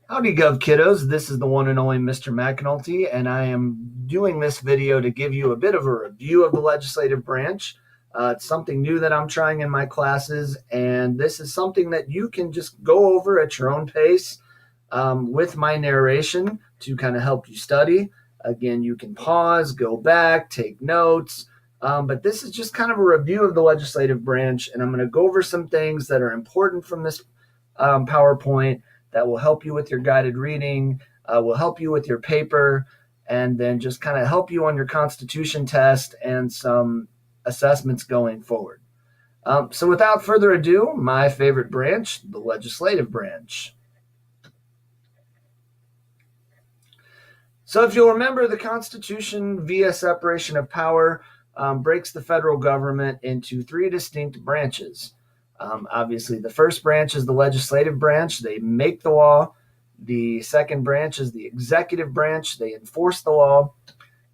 Howdy, Gov kiddos. This is the one and only Mr. McAnulty, and I am doing this video to give you a bit of a review of the legislative branch. It's something new that I'm trying in my classes, and this is something that you can just go over at your own pace with my narration to kind of help you study. Again, you can pause, go back, take notes, but this is just kind of a review of the legislative branch, and I'm going to go over some things that are important from this PowerPoint that will help you with your guided reading, will help you with your paper, and then just kind of help you on your Constitution test and some assessments going forward. So without further ado, my favorite branch, the legislative branch. So if you'll remember, the Constitution via separation of power breaks the federal government into three distinct branches. Obviously, the first branch is the legislative branch. They make the law. The second branch is the executive branch. They enforce the law.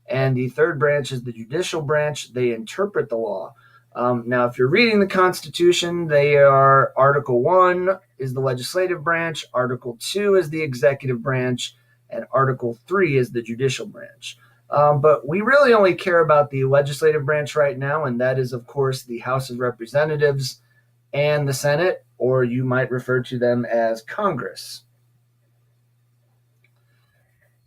And the third branch is the judicial branch. They interpret the law. Now, if you're reading the Constitution, they are Article 1 is the legislative branch, Article 2 is the executive branch, and Article 3 is the judicial branch. But we really only care about the legislative branch right now, and that is, of course, the House of Representatives and the Senate, or you might refer to them as Congress.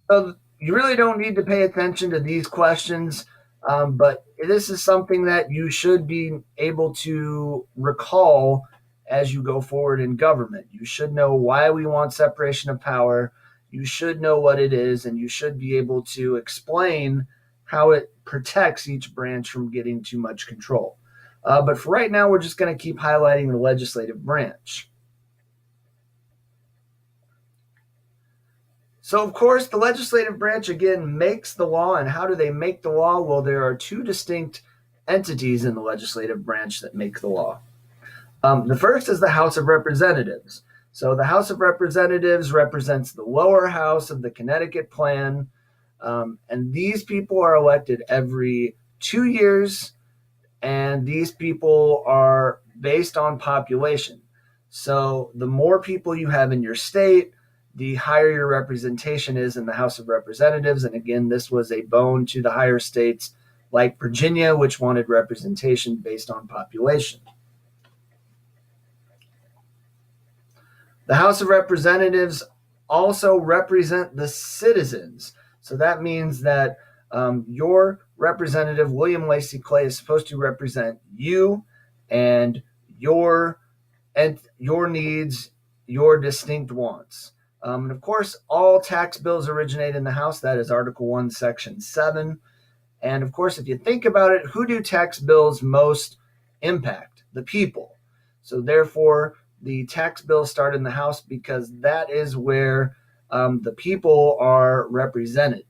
So you really don't need to pay attention to these questions, but this is something that you should be able to recall as you go forward in government. You should know why we want separation of power. You should know what it is, and you should be able to explain how it protects each branch from getting too much control. But for right now, we're just going to keep highlighting the legislative branch. So, of course, the legislative branch, again, makes the law. And how do they make the law? Well, there are two distinct entities in the legislative branch that make the law. The first is the House of Representatives. So the House of Representatives represents the lower house of the Connecticut Plan. And these people are elected every 2 years. And these people are based on population. So the more people you have in your state, the higher your representation is in the House of Representatives. And again, this was a bone to the higher states like Virginia, which wanted representation based on population. The House of Representatives also represent the citizens. So that means that your representative, William Lacey Clay, is supposed to represent you and your needs, your distinct wants. And of course, all tax bills originate in the House. That is Article 1, Section 7. And of course, if you think about it, who do tax bills most impact? The people. So therefore, the tax bills start in the House because that is where the people are represented.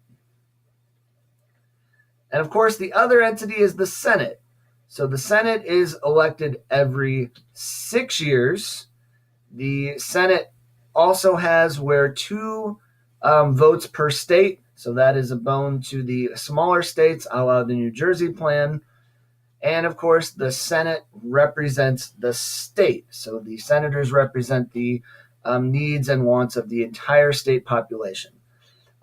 And of course, the other entity is the Senate. So the Senate is elected every 6 years. The Senate also has where two votes per state. So that is a bone to the smaller states, a la the New Jersey plan. And of course, the Senate represents the state. So the senators represent the needs and wants of the entire state population.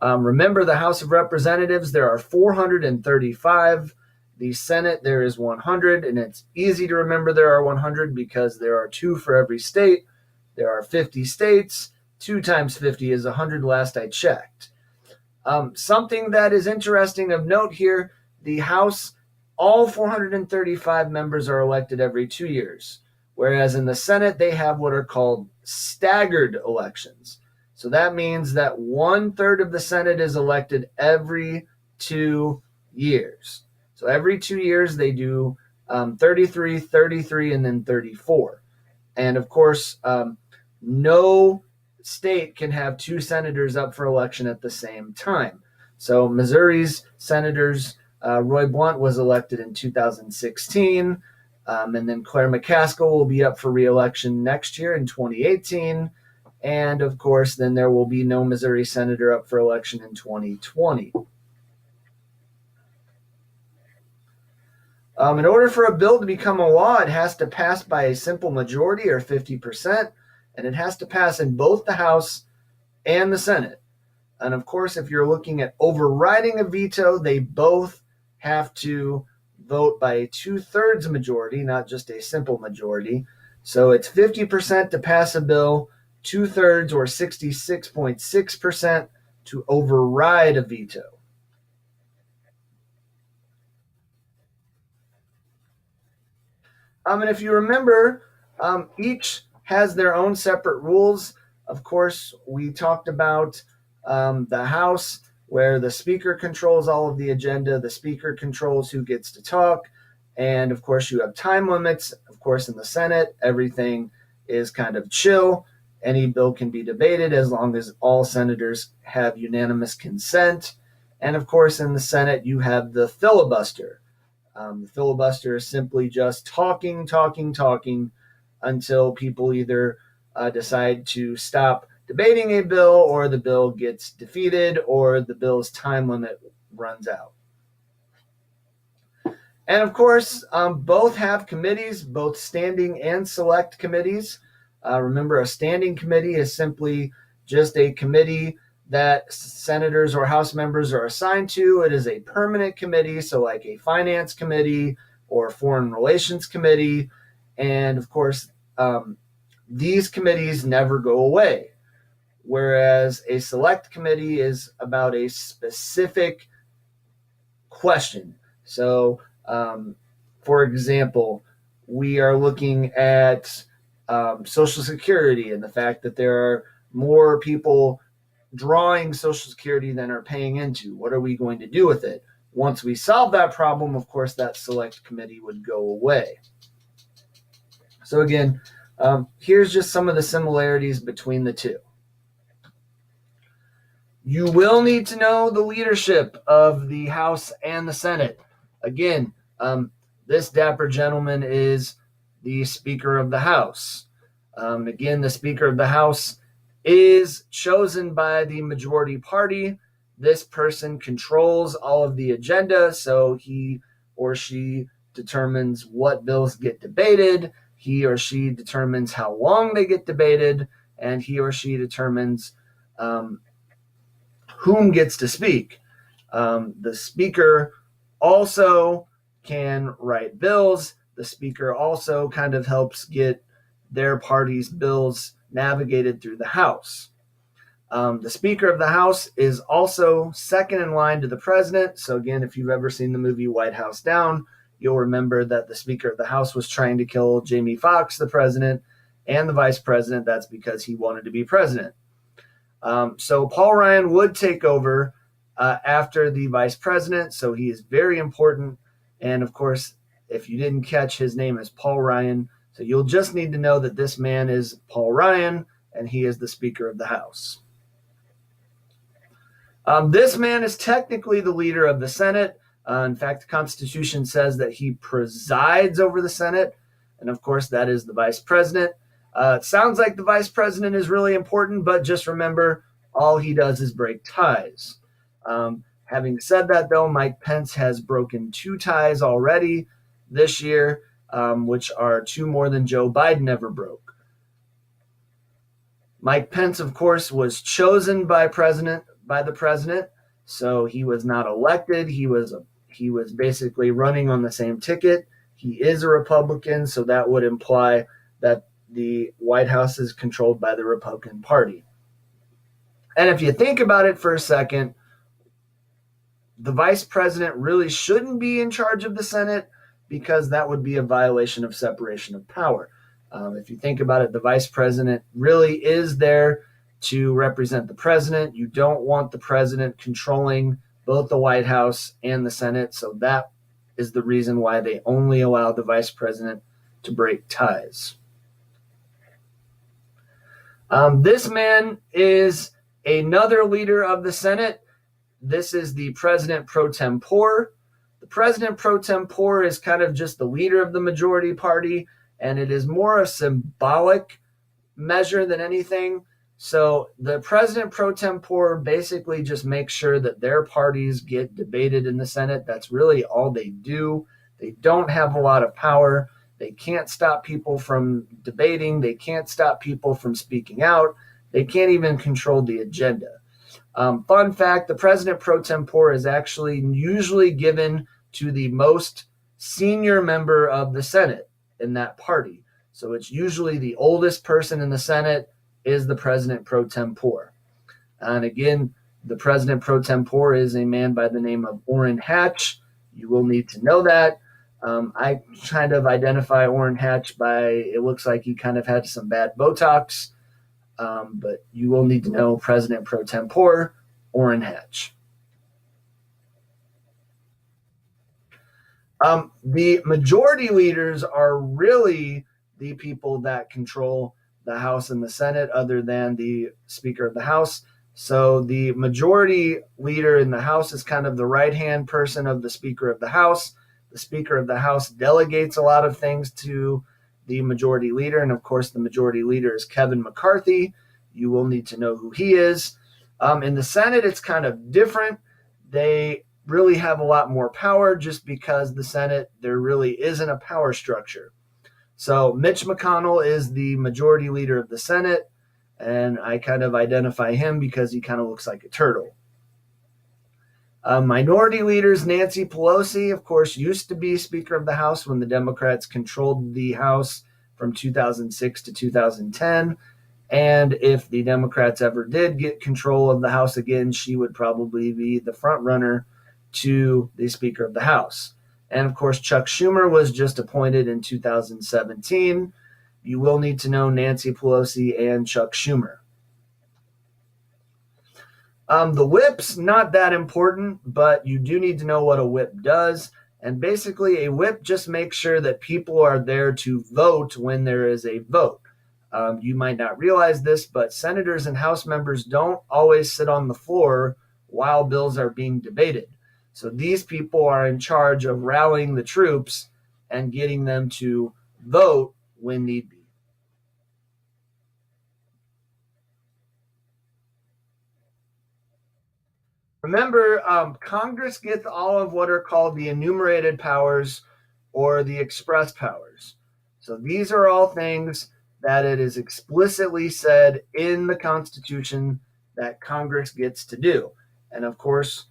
Remember, the House of Representatives, there are 435. The Senate, there is 100. And it's easy to remember there are 100 because there are two for every state. There are 50 states. 2 times 50 is 100 last I checked. Something that is interesting of note here, the House, all 435 members are elected every 2 years, whereas in the Senate, they have what are called staggered elections. So that means that 1/3 of the Senate is elected every 2 years. So every 2 years, they do 33, 33, and then 34. And of course, no state can have 2 senators up for election at the same time. So Missouri's senators, Roy Blunt was elected in 2016, and then Claire McCaskill will be up for re-election next year in 2018. And of course, then there will be no Missouri senator up for election in 2020. In order for a bill to become a law, it has to pass by a simple majority or 50%, and it has to pass in both the House and the Senate. And of course, if you're looking at overriding a veto, they both have to vote by a 2/3 majority, not just a simple majority. So it's 50% to pass a bill, 2/3 or 66.6% to override a veto. And if you remember, each has their own separate rules. Of course, we talked about the House, where the Speaker controls all of the agenda. The Speaker controls who gets to talk. And of course, you have time limits. Of course, in the Senate, everything is kind of chill. Any bill can be debated as long as all senators have unanimous consent. And of course, in the Senate, you have the filibuster. The filibuster is simply just talking until people either decide to stop debating a bill, or the bill gets defeated, or the bill's time limit runs out. And of course, both have committees, both standing and select committees. Remember, a standing committee is simply just a committee that senators or House members are assigned to. It is a permanent committee, so like a finance committee or foreign relations committee. And of course, these committees never go away, whereas a select committee is about a specific question. So, for example, we are looking at Social Security and the fact that there are more people drawing Social Security than are paying into. What are we going to do with it? Once we solve that problem, of course, that select committee would go away. So again, here's just some of the similarities between the two. You will need to know the leadership of the House and the Senate. Again, this dapper gentleman is the Speaker of the House. Again, the Speaker of the House is chosen by the majority party. This person controls all of the agenda, so he or she determines what bills get debated. He or she determines how long they get debated, and he or she determines whom gets to speak. The Speaker also can write bills. The Speaker also kind of helps get their party's bills navigated through the House. The Speaker of the House is also second in line to the President. So again, if you've ever seen the movie White House Down, you'll remember that the Speaker of the House was trying to kill Jamie Foxx, the President, and the Vice President. That's because he wanted to be President. So Paul Ryan would take over after the Vice President. So he is very important. And of course, if you didn't catch, his name is Paul Ryan. So you'll just need to know that this man is Paul Ryan, and he is the Speaker of the House. This man is technically the leader of the Senate. In fact, the Constitution says that he presides over the Senate. And of course, that is the Vice President. It sounds like the Vice President is really important, but just remember, all he does is break ties. Having said that, though, Mike Pence has broken 2 ties already this year, which are 2 more than Joe Biden ever broke. Mike Pence, of course, was chosen by the president, so he was not elected. He was basically running on the same ticket. He is a Republican, so that would imply that the White House is controlled by the Republican Party. And if you think about it for a second, the Vice President really shouldn't be in charge of the Senate, because that would be a violation of separation of power. If you think about it, the Vice President really is there to represent the President. You don't want the President controlling both the White House and the Senate, so that is the reason why they only allow the Vice President to break ties. This man is another leader of the Senate. This is the President pro tempore. The President pro tempore is kind of just the leader of the majority party, and it is more a symbolic measure than anything. So the President pro tempore basically just makes sure that their parties get debated in the Senate. That's really all they do. They don't have a lot of power. They can't stop people from debating. They can't stop people from speaking out. They can't even control the agenda. Fun fact, the president pro tempore is actually usually given to the most senior member of the Senate in that party. So it's usually the oldest person in the Senate is the president pro tempore. And again, the president pro tempore is a man by the name of Orrin Hatch. You will need to know that. I kind of identify Orrin Hatch by it looks like he kind of had some bad Botox, but you will need to know president pro tempore, Orrin Hatch. The majority leaders are really the people that control the House and the Senate, other than the Speaker of the House. So the majority leader in the House is kind of the right hand person of the Speaker of the House. The Speaker of the House delegates a lot of things to the majority leader. And of course, the majority leader is Kevin McCarthy. You will need to know who he is. In the Senate, it's kind of different. They really have a lot more power just because the Senate, there really isn't a power structure. So Mitch McConnell is the majority leader of the Senate, and I kind of identify him because he kind of looks like a turtle. Minority leaders, Nancy Pelosi, of course, used to be Speaker of the House when the Democrats controlled the House from 2006 to 2010. And if the Democrats ever did get control of the House again, she would probably be the front runner to the Speaker of the House. And of course, Chuck Schumer was just appointed in 2017. You will need to know Nancy Pelosi and Chuck Schumer. The whip's not that important, but you do need to know what a whip does. And basically, a whip just makes sure that people are there to vote when there is a vote. You might not realize this, but senators and House members don't always sit on the floor while bills are being debated. So these people are in charge of rallying the troops and getting them to vote when need be. Remember, Congress gets all of what are called the enumerated powers or the express powers. So these are all things that it is explicitly said in the Constitution that Congress gets to do. And of course,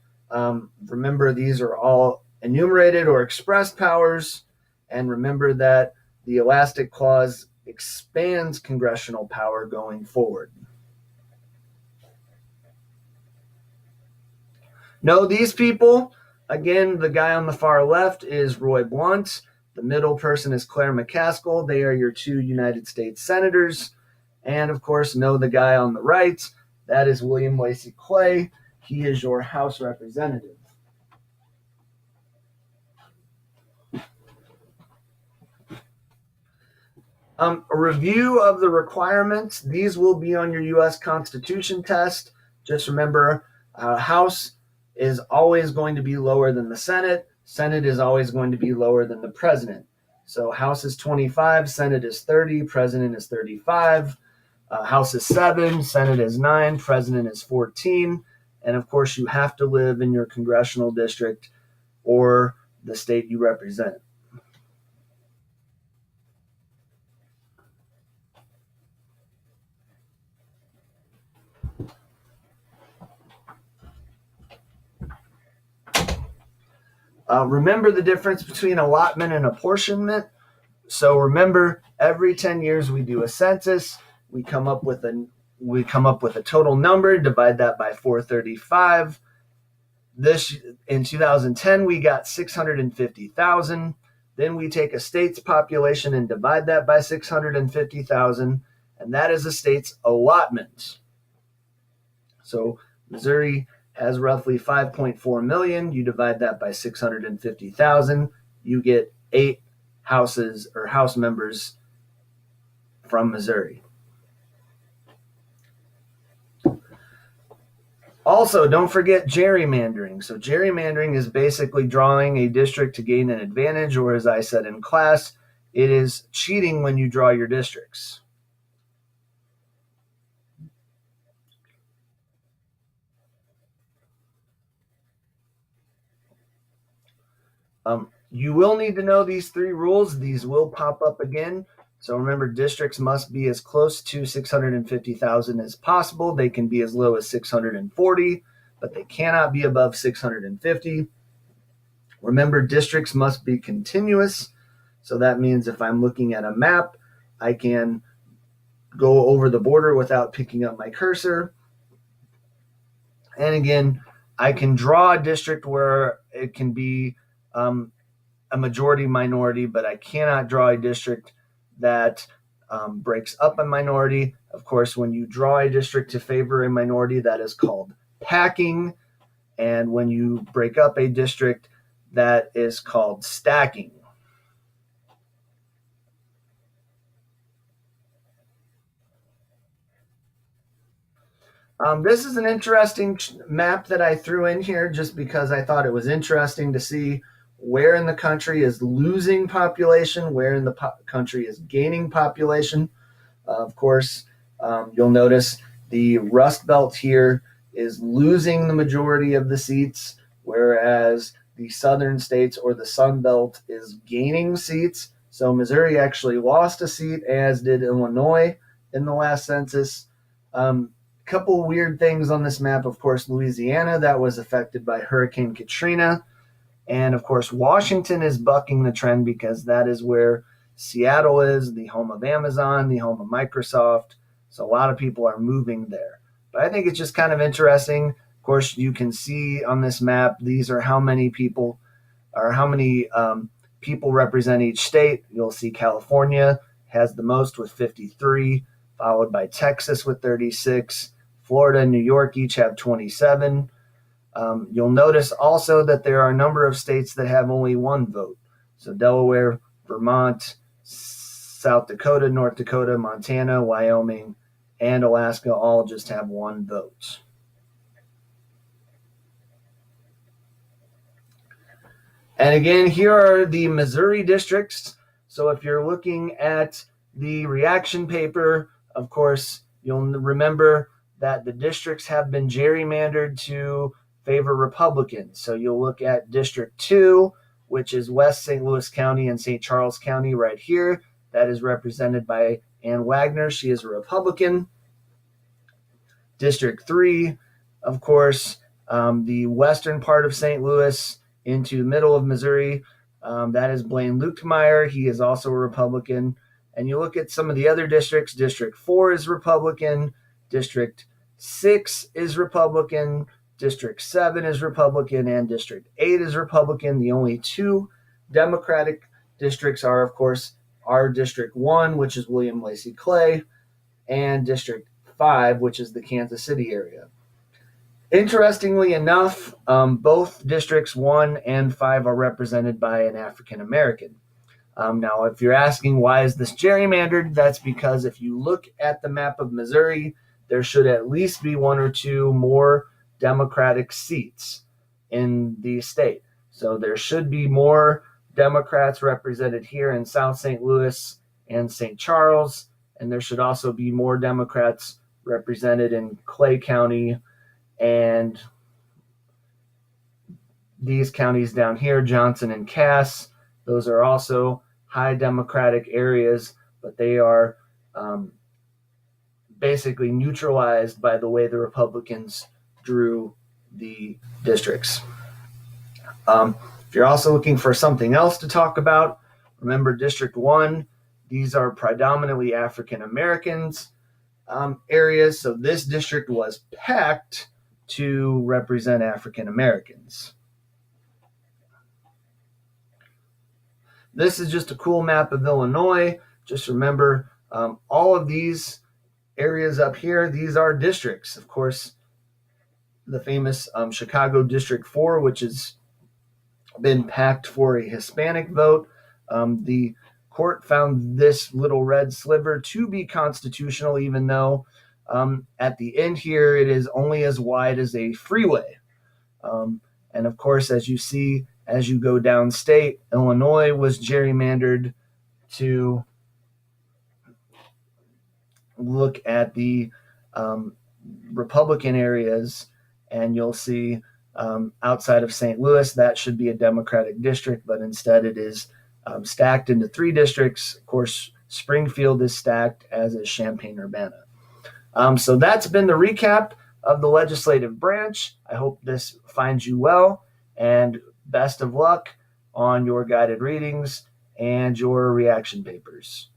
remember, these are all enumerated or express powers. And remember that the Elastic Clause expands congressional power going forward. Know these people. Again, the guy on the far left is Roy Blunt. The middle person is Claire McCaskill. They are your two United States senators. And of course, know the guy on the right. That is William Lacey Clay. He is your House representative. A review of the requirements. These will be on your U.S. Constitution test. Just remember, House is always going to be lower than the Senate. Senate is always going to be lower than the president. So House is 25, Senate is 30, president is 35. House is 7, Senate is 9, president is 14. And of course, you have to live in your congressional district or the state you represent. Remember the difference between allotment and apportionment. So remember, every 10 years we do a census. We come up with a total number, divide that by 435. This in 2010 we got 650,000. Then we take a state's population and divide that by 650,000, and that is a state's allotment. So Missouri has roughly 5.4 million. You divide that by 650,000, you get 8 houses or House members from Missouri. Also, don't forget gerrymandering. So gerrymandering is basically drawing a district to gain an advantage, or as I said in class, it is cheating when you draw your districts. You will need to know these 3 rules. These will pop up again. So remember, districts must be as close to 650,000 as possible. They can be as low as 640, but they cannot be above 650. Remember, districts must be continuous. So that means if I'm looking at a map, I can go over the border without picking up my cursor. And again, I can draw a district where it can be a majority minority, but I cannot draw a district that breaks up a minority. Of course, when you draw a district to favor a minority, that is called packing. And when you break up a district, that is called stacking. This is an interesting map that I threw in here just because I thought it was interesting to see where in the country is losing population, where in the country is gaining population. Of course, you'll notice the Rust Belt here is losing the majority of the seats, whereas the southern states or the Sun Belt is gaining seats. So Missouri actually lost a seat, as did Illinois in the last census. Couple weird things on this map. Of course, Louisiana, that was affected by Hurricane Katrina. And of course, Washington is bucking the trend because that is where Seattle is, the home of Amazon, the home of Microsoft. So a lot of people are moving there. But I think it's just kind of interesting. Of course, you can see on this map, these are how many people or how many people represent each state. You'll see California has the most with 53, followed by Texas with 36. Florida and New York each have 27. You'll notice also that there are a number of states that have only one vote. So Delaware, Vermont, South Dakota, North Dakota, Montana, Wyoming, and Alaska all just have one vote. And again, here are the Missouri districts. So if you're looking at the reaction paper, of course, you'll remember that the districts have been gerrymandered to favor Republicans. So you'll look at District 2, which is West St. Louis County and St. Charles County right here. That is represented by Ann Wagner. She is a Republican. District 3, of course, the western part of St. Louis into the middle of Missouri. That is Blaine Luetkemeyer. He is also a Republican. And you look at some of the other districts. District 4 is Republican. District 6 is Republican. District 7 is Republican. And District 8 is Republican. The only two Democratic districts are, of course, our District 1, which is William Lacey Clay, and District 5, which is the Kansas City area. Interestingly enough, both Districts 1 and 5 are represented by an African American. Now, if you're asking why is this gerrymandered, that's because if you look at the map of Missouri, there should at least be one or two more Democratic seats in the state. So there should be more Democrats represented here in South St. Louis and St. Charles, and there should also be more Democrats represented in Clay County and these counties down here, Johnson and Cass. Those are also high Democratic areas, but they are basically neutralized by the way the Republicans drew the districts. If you're also looking for something else to talk about, remember District 1, these are predominantly African Americans areas, so this district was packed to represent African Americans. This is just a cool map of Illinois. Just remember, all of these areas up here, these are districts. Of course, the famous Chicago District 4, which has been packed for a Hispanic vote. The court found this little red sliver to be constitutional, even though at the end here it is only as wide as a freeway. And of course, as you see, as you go downstate, Illinois was gerrymandered to look at the Republican areas, and you'll see outside of St. Louis, that should be a Democratic district, but instead it is stacked into three districts. Of course, Springfield is stacked, as is Champaign-Urbana. So that's been the recap of the legislative branch. I hope this finds you well, and best of luck on your guided readings and your reaction papers.